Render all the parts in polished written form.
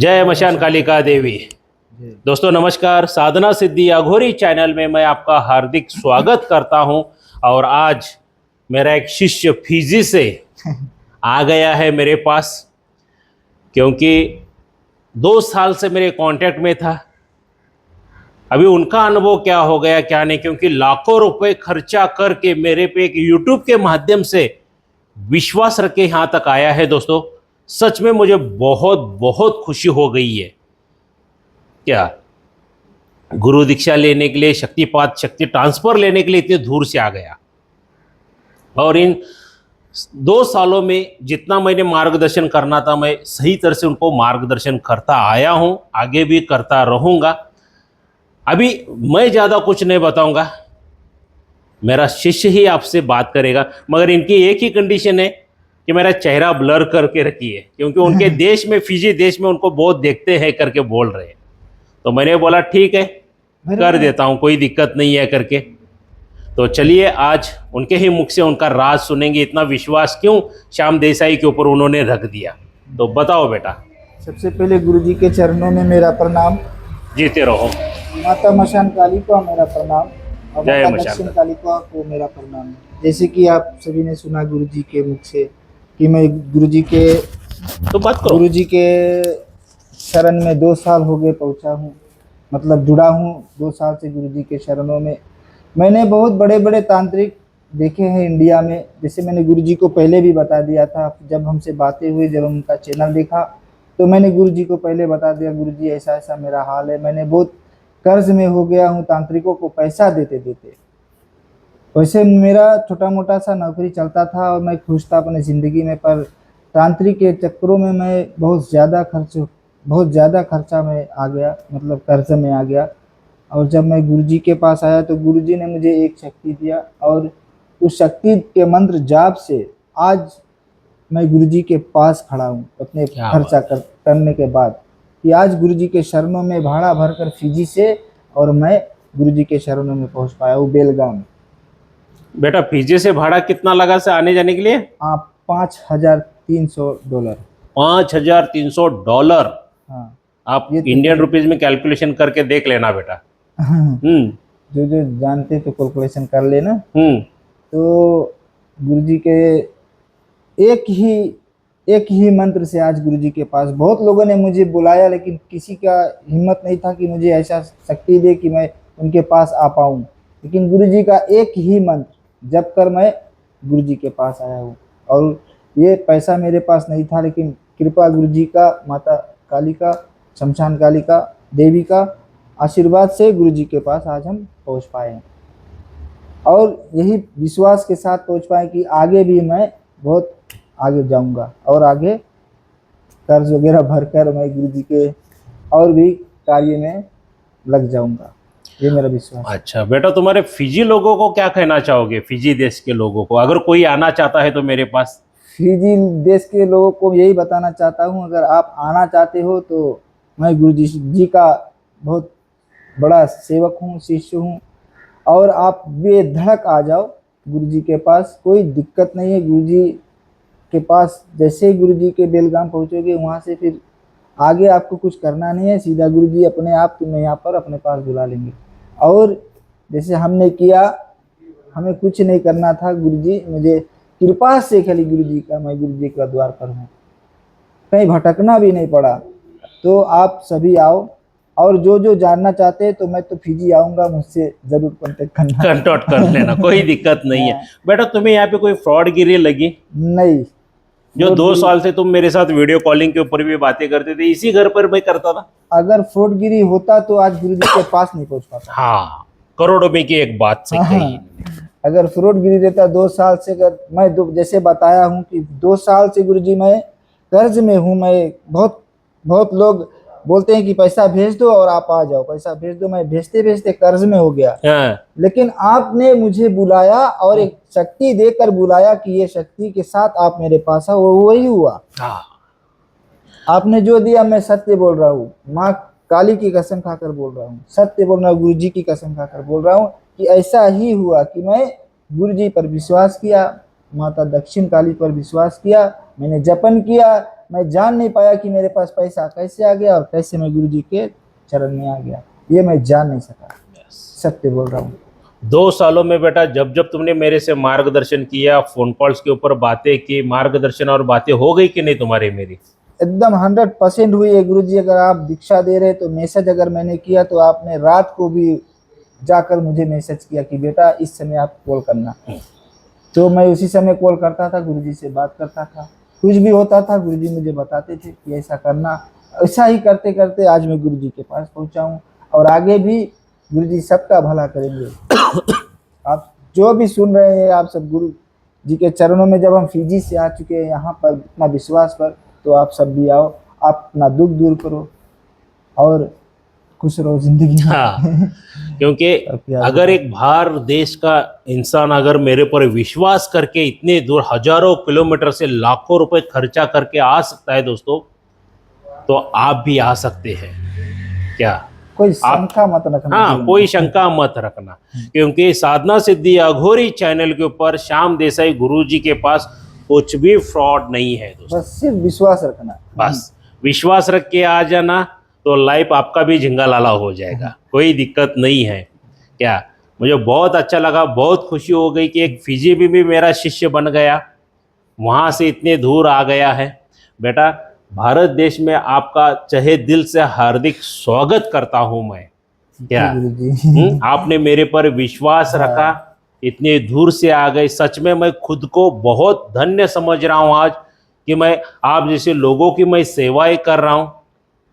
जय मशान कालिका देवी। दोस्तों नमस्कार, साधना सिद्धि अघोरी चैनल में मैं आपका हार्दिक स्वागत करता हूं। और आज मेरा एक शिष्य फिजी से आ गया है मेरे पास, क्योंकि 2 साल से मेरे कांटेक्ट में था। अभी उनका अनुभव क्या हो गया क्या नहीं, क्योंकि लाखों रुपए खर्चा करके मेरे पे एक यूट्यूब के माध्यम से विश्वास रख के यहाँ तक आया है। दोस्तों सच में मुझे बहुत बहुत खुशी हो गई है। क्या गुरु दीक्षा लेने के लिए, शक्तिपात शक्ति ट्रांसफर लेने के लिए इतने दूर से आ गया। और इन 2 सालों में जितना मैंने मार्गदर्शन करना था, मैं सही तरह से उनको मार्गदर्शन करता आया हूँ, आगे भी करता रहूँगा। अभी मैं ज़्यादा कुछ नहीं बताऊँगा, मेरा शिष्य ही आपसे बात करेगा। मगर इनकी एक ही कंडीशन है कि मेरा चेहरा ब्लर करके रखिए, क्योंकि उनके देश में, फिजी देश में उनको बहुत देखते हैं करके बोल रहे हैं। तो मैंने बोला ठीक है, कर देता हूँ, कोई दिक्कत नहीं है करके। तो चलिए आज उनके ही मुख से उनका राज सुनेंगे। इतना विश्वास क्यों श्याम देसाई के ऊपर उन्होंने रख दिया, तो बताओ बेटा। सबसे पहले गुरुजी के चरणों में मेरा प्रणाम। जीते रहो। माता मशान काली को मेरा प्रणाम और जय माता मशान दक्षिण काली को मेरा प्रणाम। जैसे कि आप सभी ने सुना गुरुजी के मुख से कि मैं गुरुजी के तो बात करो। गुरुजी के शरण में 2 साल हो गए पहुंचा हूं, मतलब जुड़ा हूं 2 साल से गुरुजी के शरणों में। मैंने बहुत बड़े बड़े तांत्रिक देखे हैं इंडिया में। जैसे मैंने गुरुजी को पहले भी बता दिया था, जब हमसे बातें हुई, जब उनका चैनल देखा तो मैंने गुरुजी को पहले बता दिया, गुरुजी ऐसा ऐसा मेरा हाल है, मैंने बहुत कर्ज में हो गया हूँ तांत्रिकों को पैसा देते देते। वैसे मेरा छोटा मोटा सा नौकरी चलता था और मैं खुश था अपने ज़िंदगी में, पर तांत्रिक के चक्करों में मैं बहुत ज़्यादा खर्चा में आ गया, मतलब कर्ज में आ गया। और जब मैं गुरुजी के पास आया तो गुरुजी ने मुझे एक शक्ति दिया, और उस शक्ति के मंत्र जाप से आज मैं गुरुजी के पास खड़ा हूँ अपने खर्चा करने के बाद, कि आज गुरुजी के शरणों में भाड़ा भरकर फिजी से और मैं गुरुजी के शरणों में पहुँच पाया हूँ बेलगाम। बेटा फिजी से भाड़ा कितना लगा से आने जाने के लिए? आप $5,300। $5,300। हाँ, आप ये तो इंडियन रुपीज में कैलकुलेशन करके देख लेना बेटा। जो जो जानते तो कैलकुलेशन कर लेना। हम्म। तो गुरुजी के एक ही मंत्र से आज गुरुजी के पास बहुत लोगों ने मुझे बुलाया, लेकिन किसी का हिम्मत नहीं था कि मुझे ऐसा शक्ति दे कि मैं उनके पास आ पाऊँ। लेकिन गुरुजी का एक ही मंत्र जप कर मैं गुरुजी के पास आया हूँ। और ये पैसा मेरे पास नहीं था, लेकिन कृपा गुरुजी का, माता काली का, शमशान काली का, देवी का आशीर्वाद से गुरुजी के पास आज हम पहुँच पाए हैं। और यही विश्वास के साथ पहुँच पाए कि आगे भी मैं बहुत आगे जाऊंगा और आगे कर्ज वगैरह भरकर मैं गुरुजी के और भी कार्य में लग जाऊंगा, ये मेरा विश्वास है। अच्छा बेटा, तुम्हारे फिजी लोगों को क्या कहना चाहोगे? फिजी देश के लोगों को, अगर कोई आना चाहता है तो मेरे पास। फिजी देश के लोगों को यही बताना चाहता हूँ, अगर आप आना चाहते हो तो मैं गुरुजी जी का बहुत बड़ा सेवक हूँ, शिष्य हूँ, और आप बेधड़क आ जाओ गुरुजी के पास, कोई दिक्कत नहीं है। गुरुजी के पास जैसे ही गुरुजी के बेलगाम पहुँचोगे, वहाँ से फिर आगे आपको कुछ करना नहीं है, सीधा गुरुजी अपने आप तुम्हें यहाँ पर अपने पास बुला लेंगे। और जैसे हमने किया, हमें कुछ नहीं करना था, गुरुजी मुझे कृपा से खाली गुरुजी का, मैं गुरुजी का द्वार पर हूँ, कहीं भटकना भी नहीं पड़ा। तो आप सभी आओ, और जो जो जानना चाहते हैं तो मैं तो फिजी आऊँगा, मुझसे ज़रूर कांटेक्ट कर लेना, कोई दिक्कत नहीं है। बेटा तुम्हें यहाँ पे कोई फ्रॉडगिरी लगी? नहीं। जो 2 साल से तुम मेरे साथ वीडियो कॉलिंग के ऊपर भी बातें करते थे, इसी घर पर मैं करता था। अगर फ्रॉडगिरी होता तो आज गुरुजी के पास नहीं पहुंच पाता। हाँ, करोड़ों में की एक बात सही कही। अगर फ्रॉडगिरी देता 2 साल से, अगर मैं जैसे बताया हूँ कि 2 साल से गुरुजी मैं कर्ज में हूँ। मैं बहुत लोग बोलते हैं कि पैसा भेज दो और आप आ जाओ, पैसा भेज दो, मैं भेजते भेजते कर्ज में हो गया। लेकिन आपने मुझे बुलाया और एक शक्ति देकर बुलाया कि ये शक्ति के साथ आप मेरे पास आओ, वो वही हुआ। आपने जो दिया, मैं सत्य बोल रहा हूँ, माँ काली की कसम खाकर बोल रहा हूँ, सत्य बोल रहा हूँ, गुरुजी की कसम खाकर बोल रहा हूँ कि ऐसा ही हुआ कि मैं गुरुजी पर विश्वास किया, माता दक्षिण काली पर विश्वास किया, मैंने जपन किया, मैं जान नहीं पाया कि मेरे पास पैसा कैसे आ गया और कैसे मैं गुरुजी के चरण में आ गया, ये मैं जान नहीं सका। सत्य बोल रहा हूँ। 2 सालों में बेटा जब जब तुमने मेरे से मार्गदर्शन किया, फोन कॉल्स के ऊपर बातें की, मार्गदर्शन और बातें हो गई कि नहीं तुम्हारी मेरी? एकदम 100% हुई है गुरुजी। अगर आप दीक्षा दे रहे तो मैसेज अगर मैंने किया तो आपने रात को भी जाकर मुझे मैसेज किया कि बेटा इस समय आप कॉल करना, तो मैं उसी समय कॉल करता था, गुरुजी से बात करता था। कुछ भी होता था गुरुजी मुझे बताते थे कि ऐसा करना। ऐसा ही करते करते आज मैं गुरुजी के पास पहुंचा हूँ और आगे भी गुरुजी सबका भला करेंगे। आप जो भी सुन रहे हैं आप सब गुरु जी के चरणों में, जब हम फिजी से आ चुके हैं यहाँ पर इतना विश्वास पर, तो आप सब भी आओ, आप अपना दुख दूर करो और खुश रहो जिंदगी में। हाँ, क्योंकि अगर एक बाहर देश का इंसान अगर मेरे पर विश्वास करके इतने दूर हजारों किलोमीटर से लाखों रुपए खर्चा करके आ सकता है दोस्तों, तो आप भी आ सकते हैं क्या? कोई शंका मत रखना। हाँ, कोई शंका मत रखना, क्योंकि साधना सिद्धि अघोरी चैनल के ऊपर श्याम देसाई गुरुजी के पास कुछ भी फ्रॉड नहीं है दोस्तों। बस सिर्फ विश्वास रखना। बस विश्वास रख के आ जाना तो लाइफ आपका भी झिंगा लाला हो जाएगा, कोई दिक्कत नहीं है क्या? मुझे बहुत अच्छा लगा, बहुत खुशी हो गई कि एक फिजी भी मेरा शिष्य बन गया, वहाँ से इतने दूर आ गया है। बेटा भारत देश में आपका तहे दिल से हार्दिक स्वागत करता हूँ मैं क्या? आपने मेरे पर विश्वास रखा, इतने दूर से आ गए। सच में मैं खुद को बहुत धन्य समझ रहा हूँ आज कि मैं आप जैसे लोगों की मैं सेवाएं कर रहा हूँ।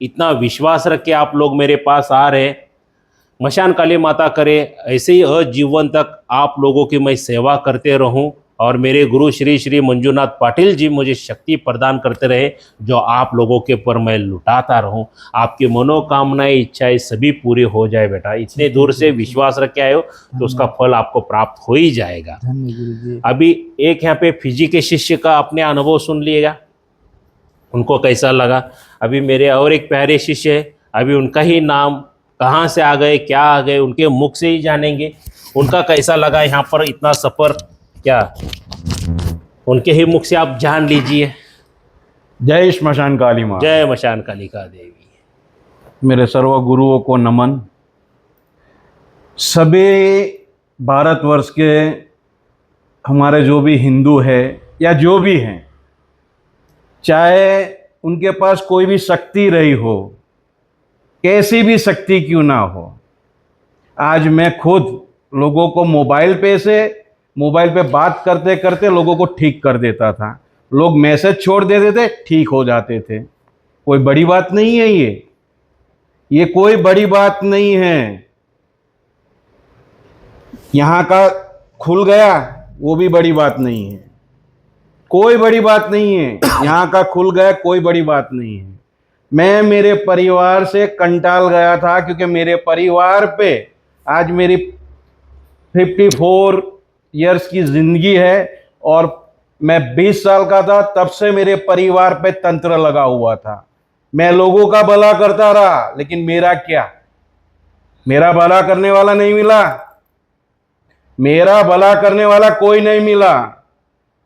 इतना विश्वास रख के आप लोग मेरे पास आ रहे। मशान काली माता करे ऐसे ही आजीवन तक आप लोगों की मैं सेवा करते रहूं और मेरे गुरु श्री श्री मंजूनाथ पाटिल जी मुझे शक्ति प्रदान करते रहे, जो आप लोगों के पर मैं लुटाता रहूं। आपकी मनोकामनाएं इच्छाएं सभी पूरी हो जाए। बेटा इतने दूर से विश्वास रख के आए हो तो उसका फल आपको प्राप्त हो ही जाएगा। अभी एक यहाँ पे फिजी के शिष्य का अपने अनुभव सुन लिएगा, उनको कैसा लगा। अभी मेरे और एक प्यारे शिष्य है, अभी उनका ही नाम कहाँ से आ गए, क्या आ गए, उनके मुख से ही जानेंगे उनका कैसा लगा यहाँ पर इतना सफ़र, क्या उनके ही मुख से आप जान लीजिए। जय श्मशान काली माँ। जय मशान कालिका देवी। मेरे सर्व गुरुओं को नमन। सभी भारतवर्ष के हमारे जो भी हिंदू है या जो भी हैं, चाहे उनके पास कोई भी शक्ति रही हो, कैसी भी शक्ति क्यों ना हो, आज मैं खुद लोगों को मोबाइल पे बात करते करते लोगों को ठीक कर देता था। लोग मैसेज छोड़ देते थे, ठीक हो जाते थे। कोई बड़ी बात नहीं है ये कोई बड़ी बात नहीं है। यहाँ का खुल गया वो भी बड़ी बात नहीं है, कोई बड़ी बात नहीं है। यहाँ का खुल गया कोई बड़ी बात नहीं है। मैं मेरे परिवार से कंटाल गया था, क्योंकि मेरे परिवार पे आज मेरी 54 इयर्स की जिंदगी है और मैं 20 साल का था तब से मेरे परिवार पे तंत्र लगा हुआ था। मैं लोगों का भला करता रहा, लेकिन मेरा क्या, मेरा भला करने वाला नहीं मिला, मेरा भला करने वाला कोई नहीं मिला।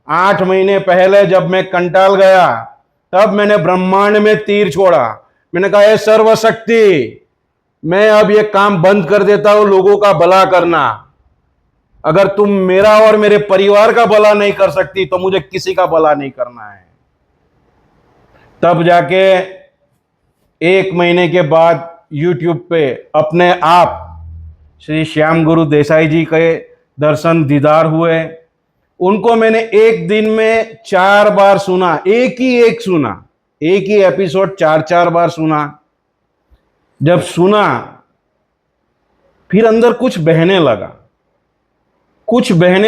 8 महीने पहले जब मैं कंटाल गया, तब मैंने ब्रह्मांड में तीर छोड़ा। मैंने कहा हे सर्वशक्ति, मैं अब ये काम बंद कर देता हूं, लोगों का भला करना। अगर तुम मेरा और मेरे परिवार का भला नहीं कर सकती तो मुझे किसी का भला नहीं करना है। तब जाके 1 महीने के बाद YouTube पे अपने आप श्री श्याम गुरु देसाई जी के दर्शन दीदार हुए। उनको मैंने एक दिन में 4 बार सुना, एक ही एपिसोड 4 बार सुना। जब सुना फिर अंदर कुछ बहने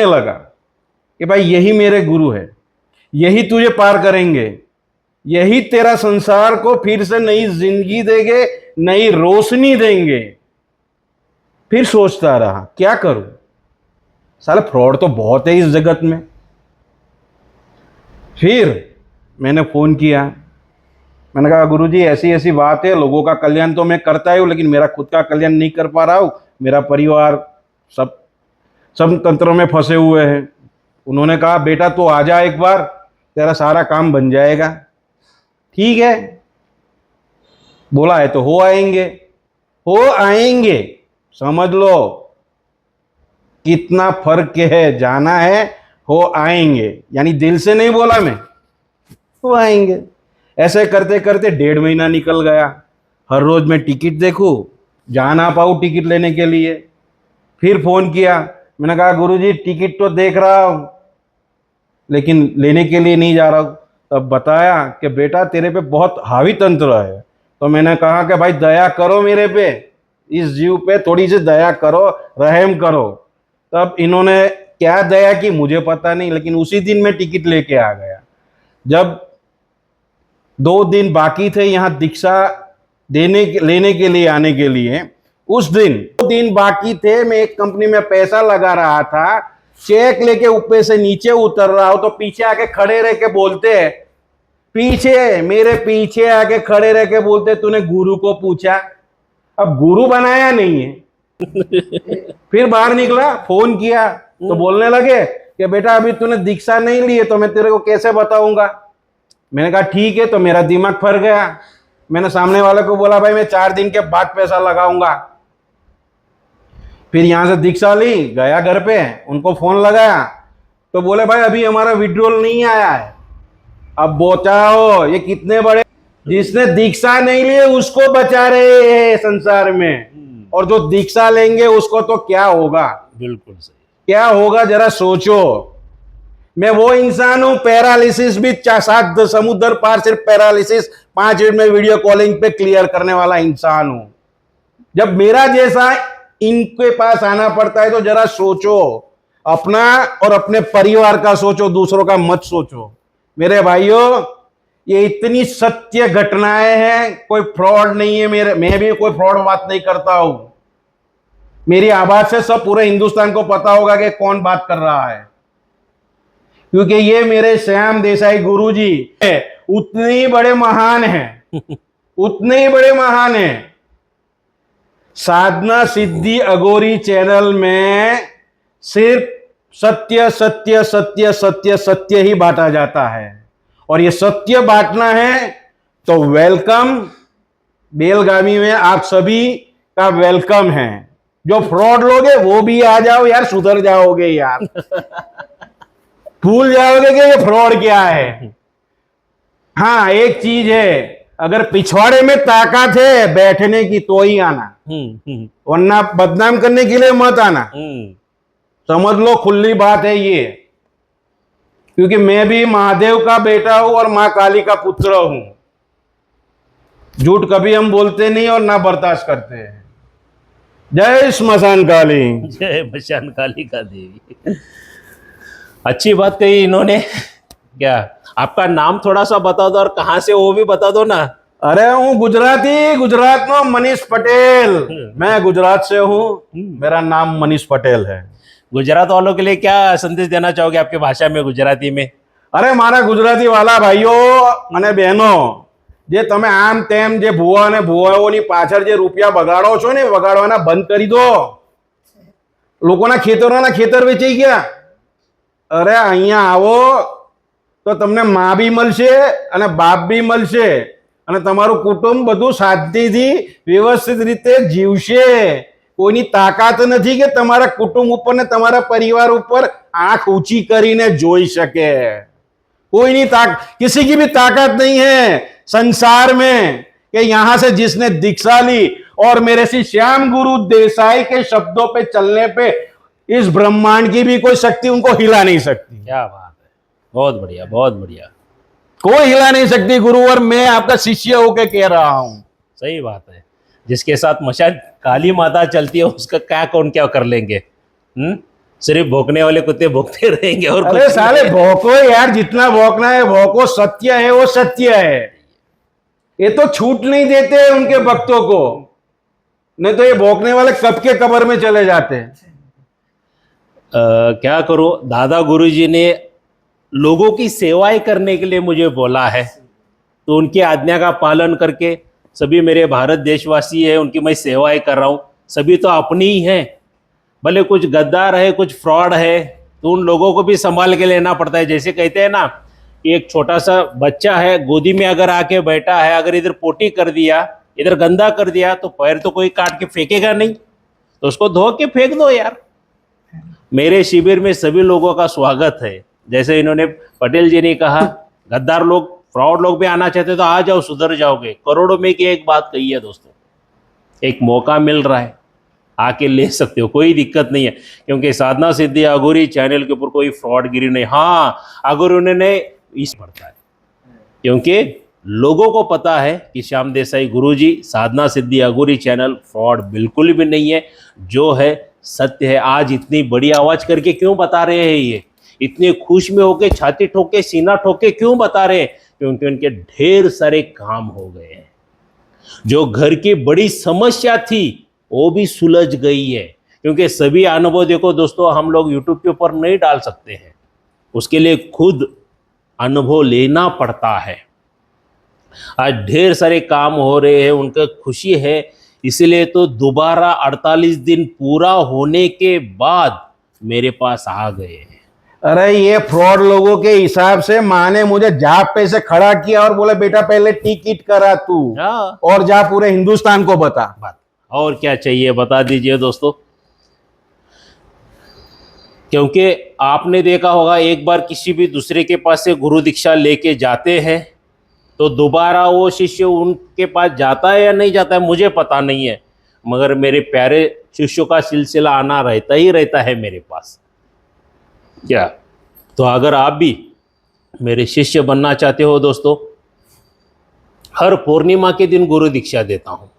लगा कि भाई यही मेरे गुरु है, यही तुझे पार करेंगे, यही तेरा संसार को फिर से नई जिंदगी देंगे, नई रोशनी देंगे। फिर सोचता रहा क्या करूं, साले फ्रॉड तो बहुत है इस जगत में। फिर मैंने फोन किया, मैंने कहा गुरुजी ऐसी ऐसी बात है, लोगों का कल्याण तो मैं करता ही हूं, लेकिन मेरा खुद का कल्याण नहीं कर पा रहा हूं। मेरा परिवार सब तंत्रों में फंसे हुए हैं। उन्होंने कहा बेटा तो आ जा एक बार, तेरा सारा काम बन जाएगा। ठीक है, बोला है तो हो आएंगे, समझ लो कितना फर्क है। जाना है, हो आएंगे, यानी दिल से नहीं बोला मैं, हो आएंगे। ऐसे करते करते 1.5 महीना निकल गया। हर रोज मैं टिकट देखूं, जा ना पाऊं टिकट लेने के लिए। फिर फोन किया, मैंने कहा गुरुजी टिकट तो देख रहा हूं लेकिन लेने के लिए नहीं जा रहा हूं। तब बताया कि बेटा तेरे पे बहुत हावी तंत्र है। तो मैंने कहा कि भाई दया करो मेरे पे, इस जीव पे थोड़ी सी दया करो, रहम करो। तब इन्होंने क्या दया की मुझे पता नहीं, लेकिन उसी दिन मैं टिकट लेके आ गया। जब 2 दिन बाकी थे यहाँ दीक्षा लेने के लिए आने के लिए, उस दिन 2 दिन बाकी थे, मैं एक कंपनी में पैसा लगा रहा था, चेक लेके ऊपर से नीचे उतर रहा हूं तो पीछे आके खड़े रह के बोलते हैं, मेरे पीछे आके खड़े रह के बोलते तूने गुरु को पूछा? अब गुरु बनाया नहीं है। फिर बाहर निकला, फोन किया तो बोलने लगे कि बेटा अभी तूने दीक्षा नहीं ली है तो मैं तेरे को कैसे बताऊंगा। मैंने कहा ठीक है। तो मेरा दिमाग फर गया। मैंने सामने वाले को बोला भाई मैं 4 दिन के बाद पैसा लगाऊंगा। फिर यहां से दीक्षा ली, गया घर पे, उनको फोन लगाया तो बोले भाई अभी हमारा विड्रॉल नहीं आया है। अब बताओ ये कितने बड़े, जिसने दीक्षा नहीं ली उसको बचा रहे हैं संसार में, और जो दीक्षा लेंगे उसको तो क्या होगा। बिल्कुल सही। क्या होगा जरा सोचो। मैं वो इंसान हूं, पैरालिसिस भी 7 समुद्र पार, सिर्फ पैरालिसिस 5 मिनट में वीडियो कॉलिंग पे क्लियर करने वाला इंसान हूं। जब मेरा जैसा इनके पास आना पड़ता है तो जरा सोचो, अपना और अपने परिवार का सोचो, दूसरों का मत सोचो। मेरे भाइयों ये इतनी सत्य घटनाएं हैं, कोई फ्रॉड नहीं है। मैं भी कोई फ्रॉड बात नहीं करता हूं। मेरी आवाज से सब पूरे हिंदुस्तान को पता होगा कि कौन बात कर रहा है, क्योंकि ये मेरे श्याम देसाई गुरुजी उतने ही बड़े महान हैं, उतने ही बड़े महान हैं। साधना सिद्धि अघोरी चैनल में सिर्फ सत्य सत्य सत्य सत्य सत्य ही बांटा जाता है, और ये सत्य बांटना है तो वेलकम। बेलगामी में आप सभी का वेलकम है। जो फ्रॉड लोग हैं वो भी आ जाओ यार, सुधर जाओगे यार। भूल जाओगे कि ये फ्रॉड क्या है। हाँ एक चीज है, अगर पिछवाड़े में ताकत है बैठने की तो ही आना, वरना बदनाम करने के लिए मत आना। समझ लो, खुली बात है ये। क्योंकि मैं भी महादेव का बेटा हूं और मां काली का पुत्र हूं। झूठ कभी हम बोलते नहीं और ना बर्दाश्त करते हैं। जय श्मशान काली, जय मशान काली का देवी। अच्छी बात कही इन्होंने। क्या आपका नाम थोड़ा सा बता दो और कहाँ से वो भी बता दो ना। अरे हूँ गुजराती, गुजरात में मनीष पटेल। मैं गुजरात से हूँ, मेरा नाम मनीष पटेल है। गुजरात वालों के लिए क्या संदेश देना चाहोगे आपकी भाषा में, गुजराती में? अरे मारा गुजराती वाला भाइयों અને બહેનો, જે તમે આમ તેમ જે ભુવા અને ભુવાઓની પાછળ જે રૂપિયા બગાડો છો ને, બગાડવાના બંધ કરી દો। લોકોના ખેતરોના ખેતર વેચાઈ ગયા। અરે અહીંયા આવો તો તમને માં બી મળશે અને બાપ બી મળશે અને તમારું કુટુંબ બધું શાંતિથી વ્યવસ્થિત રીતે જીવશે। કોઈની તાકાત નથી કે તમારા કુટુંબ ઉપર ને તમારા પરિવાર ઉપર આંખ ઊંચી કરીને જોઈ શકે। कोई नहीं, किसी की भी ताकत नहीं है संसार में कि यहां से जिसने दीक्षा ली और मेरे श्री श्याम गुरु देसाई के शब्दों पे चलने पे इस ब्रह्मांड की भी कोई शक्ति उनको हिला नहीं सकती। क्या बात है, बहुत बढ़िया, बहुत बढ़िया। कोई हिला नहीं सकती गुरुवर, मैं आपका शिष्य होके कह रहा हूं। सही बात है। जिसके साथ मशान काली माता चलती है उसका क्या कौन क्या कर लेंगे। सिर्फ भौंकने वाले कुत्ते भौंकते रहेंगे और अरे साले भौंको यार, जितना भौंकना है भौंको। सत्य है वो सत्य है। ये तो छूट नहीं देते उनके भक्तों को, नहीं तो ये भौंकने वाले कब के कब्र में चले जाते हैं। क्या करूं, दादा गुरुजी ने लोगों की सेवाएं करने के लिए मुझे बोला है, तो उनकी आज्ञा का पालन करके सभी मेरे भारत देशवासी है उनकी मैं सेवाएं कर रहा हूं। सभी तो अपनी ही हैं, भले कुछ गद्दार है कुछ फ्रॉड है, तो उन लोगों को भी संभाल के लेना पड़ता है। जैसे कहते हैं ना, कि एक छोटा सा बच्चा है, गोदी में अगर आके बैठा है, अगर इधर पोटी कर दिया, इधर गंदा कर दिया, तो पैर तो कोई काट के फेंकेगा नहीं, तो उसको धो के फेंक दो यार। मेरे शिविर में सभी लोगों का स्वागत है। जैसे इन्होंने पटेल जी ने कहा, गद्दार लोग, फ्रॉड लोग भी आना चाहते तो आ जाओ, सुधर जाओगे। करोड़ों में की एक बात कही है दोस्तों, एक मौका मिल रहा है, आके ले सकते हो, कोई दिक्कत नहीं है। क्योंकि साधना सिद्धि अघोरी चैनल के ऊपर कोई फ्रॉडगिरी नहीं। हाँ, अगर उन्होंने इस पड़ता है, क्योंकि लोगों को पता है कि श्याम देसाई गुरुजी साधना सिद्धि अघोरी चैनल फ्रॉड बिल्कुल भी नहीं है, जो है सत्य है। आज इतनी बड़ी आवाज करके क्यों बता रहे हैं, ये इतने खुश में होके, छाती ठोके, सीना ठोके क्यों बता रहे हैं? क्योंकि उनके ढेर सारे काम हो गए हैं। जो घर की बड़ी समस्या थी वो भी सुलझ गई है। क्योंकि सभी अनुभव देखो दोस्तों, हम लोग यूट्यूब के ऊपर नहीं डाल सकते हैं, उसके लिए खुद अनुभव लेना पड़ता है। आज ढेर सारे काम हो रहे हैं, उनका खुशी है, इसलिए तो दोबारा 48 दिन पूरा होने के बाद मेरे पास आ गए हैं। अरे ये फ्रॉड लोगों के हिसाब से माँ ने मुझे जाप पे से खड़ा किया और बोला बेटा पहले टिकट करा तू हाँ, और जा पूरे हिंदुस्तान को बता। बात और क्या चाहिए बता दीजिए दोस्तों। क्योंकि आपने देखा होगा, एक बार किसी भी दूसरे के पास से गुरु दीक्षा लेके जाते हैं तो दोबारा वो शिष्य उनके पास जाता है या नहीं जाता है मुझे पता नहीं है, मगर मेरे प्यारे शिष्यों का सिलसिला आना रहता ही रहता है मेरे पास। क्या तो अगर आप भी मेरे शिष्य बनना चाहते हो दोस्तों, हर पूर्णिमा के दिन गुरु दीक्षा देता हूँ।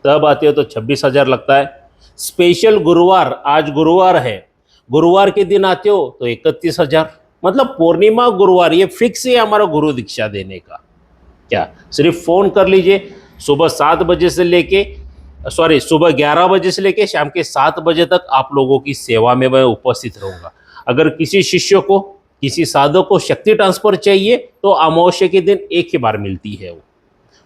तब आते हो तो 26,000 लगता है। स्पेशल गुरुवार, आज गुरुवार है, गुरुवार के दिन आते हो तो 31,000। मतलब पूर्णिमा गुरुवार ये फिक्स है हमारा गुरु दीक्षा देने का। क्या सिर्फ फ़ोन कर लीजिए, सुबह 7 बजे से लेके सुबह 11 बजे से लेके शाम के 7 बजे तक आप लोगों की सेवा में मैं उपस्थित रहूँगा। अगर किसी शिष्य को, किसी साधक को शक्ति ट्रांसफर चाहिए तो अमावस्या के दिन एक ही बार मिलती है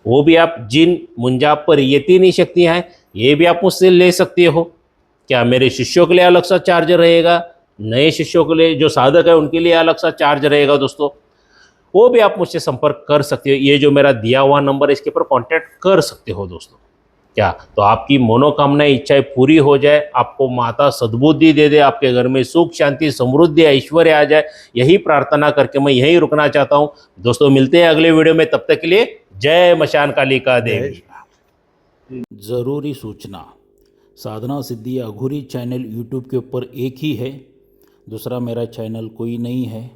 वो भी आप जिन मुंजा पर ये 3 ही शक्तियाँ हैं, ये भी आप मुझसे ले सकते हो। क्या मेरे शिष्यों के लिए अलग सा चार्ज रहेगा, नए शिष्यों के लिए जो साधक है उनके लिए अलग सा चार्ज रहेगा दोस्तों, वो भी आप मुझसे संपर्क कर सकते हो। ये जो मेरा दिया हुआ नंबर है इसके ऊपर कांटेक्ट कर सकते हो दोस्तों। क्या तो आपकी मनोकामनाएं, इच्छाएं पूरी हो जाए, आपको माता सद्बुद्धि दे दे, आपके घर में सुख शांति समृद्धि ऐश्वर्य आ जाए, यही प्रार्थना करके मैं यही रुकना चाहता हूँ दोस्तों। मिलते हैं अगले वीडियो में, तब तक के लिए जय मशान कालिका देवी। ज़रूरी सूचना, साधना सिद्धि अघोरी चैनल यूट्यूब के ऊपर एक ही है, दूसरा मेरा चैनल कोई नहीं है।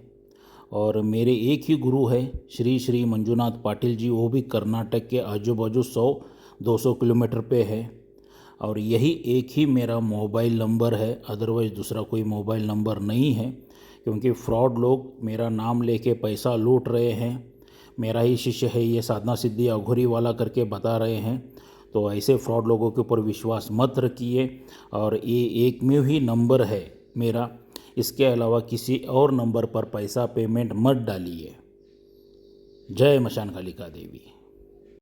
और मेरे एक ही गुरु है श्री श्री मंजुनाथ पाटिल जी, वो भी कर्नाटक के आजू बाजू 100-200 किलोमीटर पे है। और यही एक ही मेरा मोबाइल नंबर है, अदरवाइज़ दूसरा कोई मोबाइल नंबर नहीं है। क्योंकि फ्रॉड लोग मेरा नाम लेके पैसा लूट रहे हैं। मेरा ही शिष्य है ये, साधना सिद्धि अघोरी वाला करके बता रहे हैं। तो ऐसे फ्रॉड लोगों के ऊपर विश्वास मत रखिए। और ये एक में ही नंबर है मेरा, इसके अलावा किसी और नंबर पर पैसा पेमेंट मत डालिए। जय मशान कालिका देवी।